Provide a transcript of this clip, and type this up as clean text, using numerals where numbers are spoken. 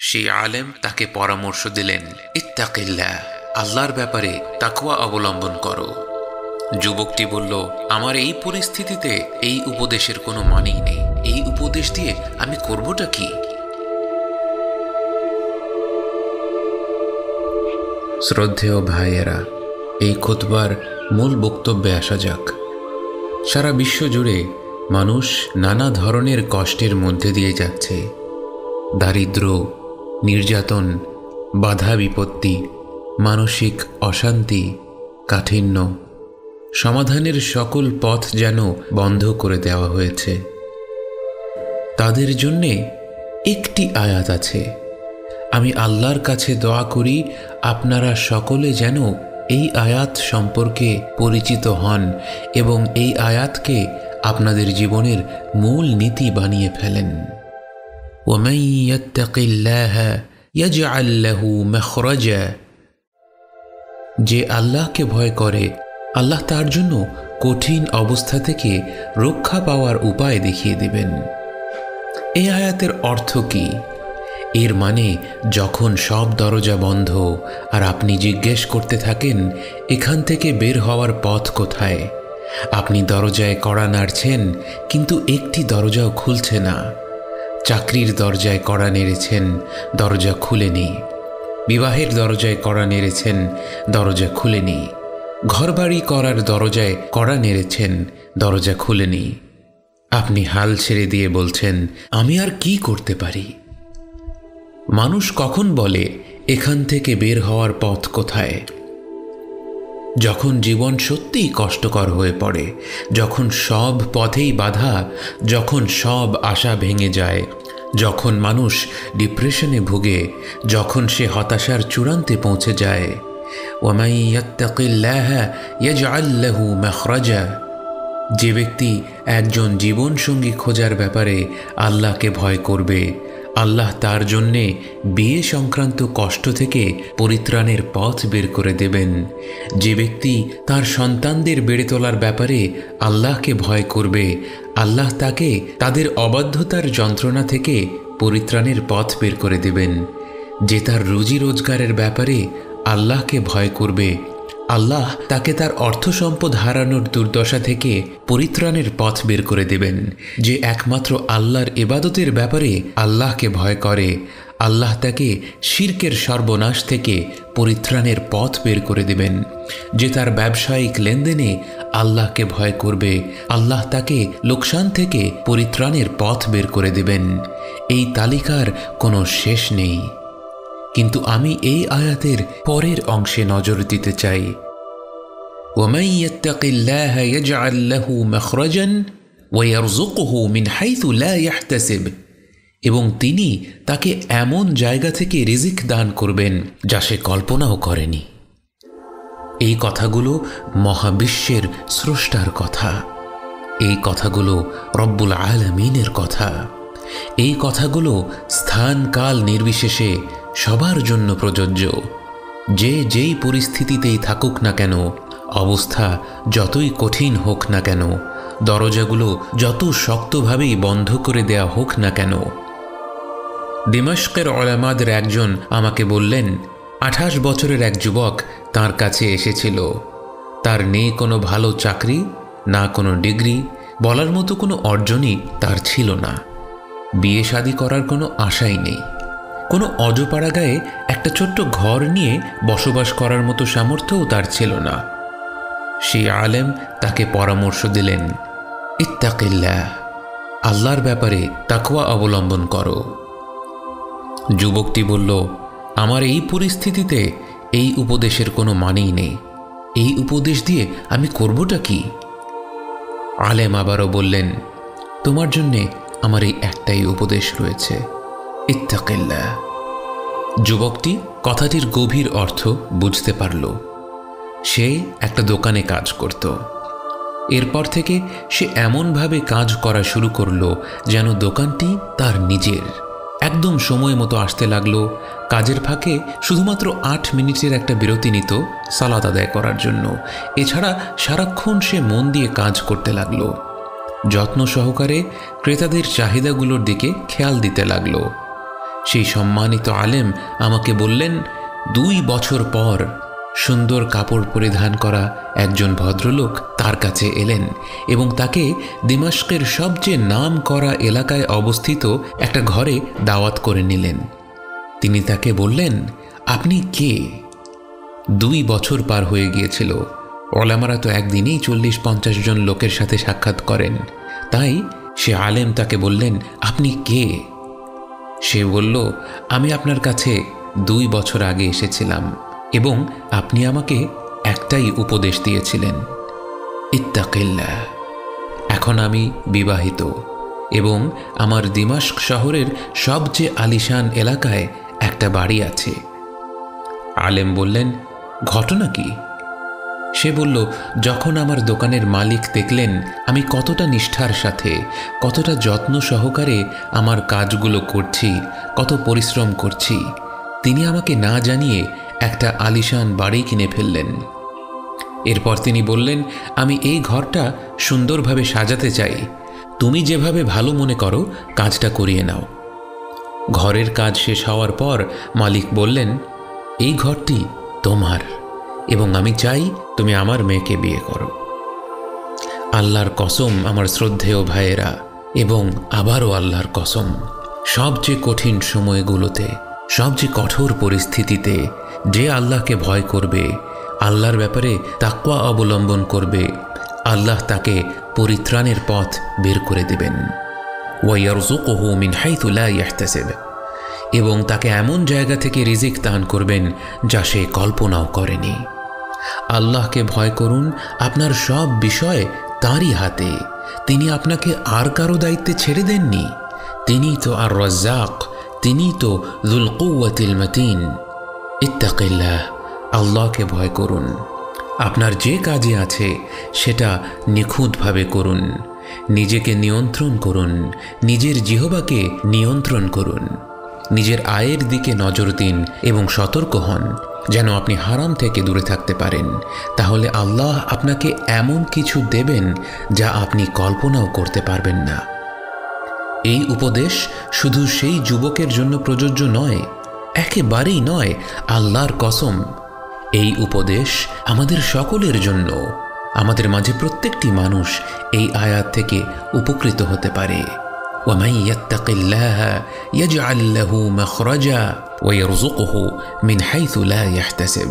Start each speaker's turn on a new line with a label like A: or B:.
A: সেই আলেম তাকে পরামর্শ দিলেন, ইত্তাকিল্লাহ, আল্লাহর ব্যাপারে তাকওয়া অবলম্বন করো। যুবকটি বলল, আমার এই পরিস্থিতিতে এই উপদেশের কোনো মানেই নেই। এই উপদেশ দিয়ে আমি করবটা কি? শ্রদ্ধেয় ভাইয়েরা, এই খুতবার মূল বক্তব্যে আসা যাক। সারা বিশ্ব জুড়ে মানুষ নানা ধরনের কষ্টের মধ্যে দিয়ে যাচ্ছে। দারিদ্র্য, নির্যাতন, বাধা বিপত্তি, মানসিক অশান্তি, কাঠিন্য, সমাধানের সকল পথ যেন বন্ধ করে দেওয়া হয়েছে। তাদের জন্যে একটি আয়াত আছে। আমি আল্লাহর কাছে দোয়া করি আপনারা সকলে যেন এই আয়াত সম্পর্কে পরিচিত হন এবং এই আয়াতকে আপনাদের জীবনের মূল নীতি বানিয়ে ফেলেন। وَمَن يَتَّقِ اللَّهَ يَجْعَل لَّهُ مَخْرَجًا, যে আল্লাহকে ভয় করে আল্লাহ তার জন্য কঠিন অবস্থা থেকে রক্ষা পাওয়ার উপায় দেখিয়ে দিবেন। এই আয়াতের অর্থ কি? এর মানে যখন সব দরজা বন্ধ আর আপনি জিজ্ঞেস করতে থাকেন এখান থেকে বের হওয়ার পথ কোথায়, আপনি দরজায় কড়া নাড়ছেন কিন্তু একটি দরজাও খুলছে না। চাকরির দরজায় কড়া নেড়েছেন, দরজা খুলেনি। বিবাহের দরজায় কড়া নেড়েছেন, দরজা খুলেনি। ঘরবাড়ি করার দরজায় কড়া নেড়েছেন, দরজা খুলেনি। আপনি হাল ছেড়ে দিয়ে বলছেন, আমি আর কি করতে পারি? মানুষ কখন বলে এখান থেকে বের হওয়ার পথ কোথায়? যখন জীবন সত্যিই কষ্টকর হয়ে পড়ে, যখন সব পথেই বাধা, যখন সব আশা ভেঙে যায়, যখন মানুষ ডিপ্রেশনে ভোগে, যখন সে হতাশার চূড়ান্তে পৌঁছে যায়। ওয়ামান ইয়াত্তাকিল্লাহ ইয়াজআল লাহু মাখরাজা, যে ব্যক্তি একজন জীবনসঙ্গী খোঁজার ব্যাপারে আল্লাহকে ভয় করবে, আল্লাহ তার জন্যে বিয়ে সংক্রান্ত কষ্ট থেকে পরিত্রাণের পথ বের করে দেবেন। যে ব্যক্তি তার সন্তানদের বেড়ে তোলার ব্যাপারে আল্লাহকে ভয় করবে, আল্লাহ তাকে তাদের অবাধ্যতার যন্ত্রণা থেকে পরিত্রাণের পথ বের করে দেবেন। যে তার রুজি রোজগারের ব্যাপারে আল্লাহকে ভয় করবে, আল্লাহ তাকে তার অর্থ সম্পদ হারানোর দুর্দশা থেকে পরিত্রাণের পথ বের করে দেবেন। যে একমাত্র আল্লাহর ইবাদতের ব্যাপারে আল্লাহকে ভয় করে, আল্লাহ তাকে শিরকের সর্বনাশ থেকে পরিত্রাণের পথ বের করে দেবেন। যে তার ব্যবসায়িক লেনদেনে আল্লাহকে ভয় করবে, আল্লাহ তাকে লোকসান থেকে পরিত্রাণের পথ বের করে দেবেন। এই তালিকার কোনো শেষ নেই। কিন্তু আমি এই আয়াতের পরের অংশে নজর দিতে চাই। وَمَن يَتَّقِ اللَّهَ يَجْعَل لَّهُ مَخْرَجًا وَيَرْزُقْهُ مِنْ حَيْثُ لَا يَحْتَسِبُ, এবং তিনি তাকে এমন জায়গা থেকে রিজিক দান করবেন যা সে কল্পনাও করেনি। এই কথাগুলো মহাবিশ্বের স্রষ্টার কথা। এই কথাগুলো রব্বুল আলামিনের কথা। এই কথাগুলো স্থান কাল নির্বিশেষে সবার জন্য প্রযোজ্য। যে যেই পরিস্থিতিতেই থাকুক না কেন, অবস্থা যতই কঠিন হোক না কেন, দরজাগুলো যত শক্তভাবেই বন্ধ করে দেয়া হোক না কেন। দিমাশকের উলামাদের একজন আমাকে বললেন, 28 বছরের এক যুবক তার কাছে এসেছিল। তার নেই কোনো ভালো চাকরি, না কোনো ডিগ্রি, বলার মতো কোনো অর্জনই তার ছিল না। বিয়ে শাদী করার কোনো আশাই নেই। কোনো অজপাড়া গায়ে একটা ছোট্ট ঘর নিয়ে বসবাস করার মতো সামর্থ্যও তার ছিল না। সেই আলেম তাকে পরামর্শ দিলেন, ইত্তাকিল্লাহ, আল্লাহর ব্যাপারে তাকওয়া অবলম্বন করো। যুবকটি বলল, আমার এই পরিস্থিতিতে এই উপদেশের কোনো মানেই নেই। এই উপদেশ দিয়ে আমি করবটা কি? আলেম আবারও বললেন, তোমার জন্যে আমার এই একটাই উপদেশ রয়েছে, ইত্তাকিল্লাহ। যুবকটি কথাটির গভীর অর্থ বুঝতে পারল। সে একটা দোকানে কাজ করত। এরপর থেকে সে এমনভাবে কাজ করা শুরু করলো যেন দোকানটি তার নিজের। একদম সময় মতো আসতে লাগলো। কাজের ফাঁকে শুধুমাত্র 8 মিনিটের একটা বিরতি নিত সালাত আদায় করার জন্য। এছাড়া সারাক্ষণ সে মন দিয়ে কাজ করতে লাগলো। যত্ন সহকারে ক্রেতাদের চাহিদাগুলোর দিকে খেয়াল দিতে লাগলো। সেই সম্মানিত আলেম আমাকে বললেন, 2 বছর পর সুন্দর কাপড় পরিধান করা একজন ভদ্রলোক তার কাছে এলেন এবং তাকে দিমাশকের সবচেয়ে নাম করা এলাকায় অবস্থিত একটা ঘরে দাওয়াত করে নিলেন। তিনি তাকে বললেন, আপনি কে? 2 বছর পার হয়ে গিয়েছিল। ওলামারা তো একদিনেই 40-50 জন লোকের সাথে সাক্ষাৎ করেন। তাই সে আলেম তাকে বললেন, আপনি কে? সে বলল, আমি আপনার কাছে 2 বছর আগে এসেছিলাম এবং আপনি আমাকে একটাই উপদেশ দিয়েছিলেন, ইত্তাকিল্লাহ। এখন আমি বিবাহিত এবং আমার দিমাশক শহরের সবচেয়ে আলিশান এলাকায় একটা বাড়ি আছে। আলেম বললেন, ঘটনা কি? সে বলল, যখন আমার দোকানের মালিক দেখলেন আমি কতটা নিষ্ঠার সাথে, কতটা যত্ন সহকারে আমার কাজগুলো করছি, কত পরিশ্রম করছি, তিনি আমাকে না জানিয়ে একটা আলিশান বাড়ি কিনে ফেললেন। এরপর তিনি বললেন, আমি এই ঘরটা সুন্দরভাবে সাজাতে চাই, তুমি যেভাবে ভালো মনে করো কাজটা করিয়ে নাও। ঘরের কাজ শেষ হওয়ার পর মালিক বললেন, এই ঘরটি তোমার এবং আমি চাই তুমি আমার মেয়েকে বিয়ে করো। আল্লাহর কসম আমার শ্রদ্ধেয় ভাইয়েরা, এবং আবারও আল্লাহর কসম, সবচেয়ে কঠিন সময়গুলোতে, সবচেয়ে কঠোর পরিস্থিতিতে যে আল্লাহকে ভয় করবে, আল্লাহর ব্যাপারে তাকওয়া অবলম্বন করবে, আল্লাহ তাকে পরিত্রাণের পথ বের করে দেবেন। ওয়ায়ারযুকুহু মিন হাইথু লা ইয়াহতাসিব, এবং তাকে এমন জায়গা থেকে রিজিক দান করবেন যা সে কল্পনাও করেনি। আল্লাহকে ভয় করুন, আপনার সব বিষয় তাঁরই হাতে। তিনি আপনাকে আর কারো দায়িত্বে ছেড়ে দেননি। তিনিই তো আর রাজ্জাক, তিনিই তো যুল কুওয়াতিল মাতিন। ইত্তাকিল্লাহ, আল্লাহকে ভয় করুন। আপনার যে কাজে আছে সেটা নিখুঁতভাবে করুন। নিজেকে নিয়ন্ত্রণ করুন, নিজের জিহ্বাকে নিয়ন্ত্রণ করুন। নিজের আয়ের দিকে নজর দিন এবং সতর্ক হন যেন আপনি হারাম থেকে দূরে থাকতে পারেন। তাহলে আল্লাহ আপনাকে এমন কিছু দেবেন যা আপনি কল্পনাও করতে পারবেন না। এই উপদেশ শুধু সেই যুবকের জন্য প্রযোজ্য নয়, একেবারেই নয়, আল্লাহর কসম। এই উপদেশ আমাদের সকলের জন্য। আমাদের মাঝে প্রত্যেকটি মানুষ এই আয়াত থেকে উপকৃত হতে পারে। ومن يتق الله يجعل له مخرجا ويرزقه من حيث لا يحتسب।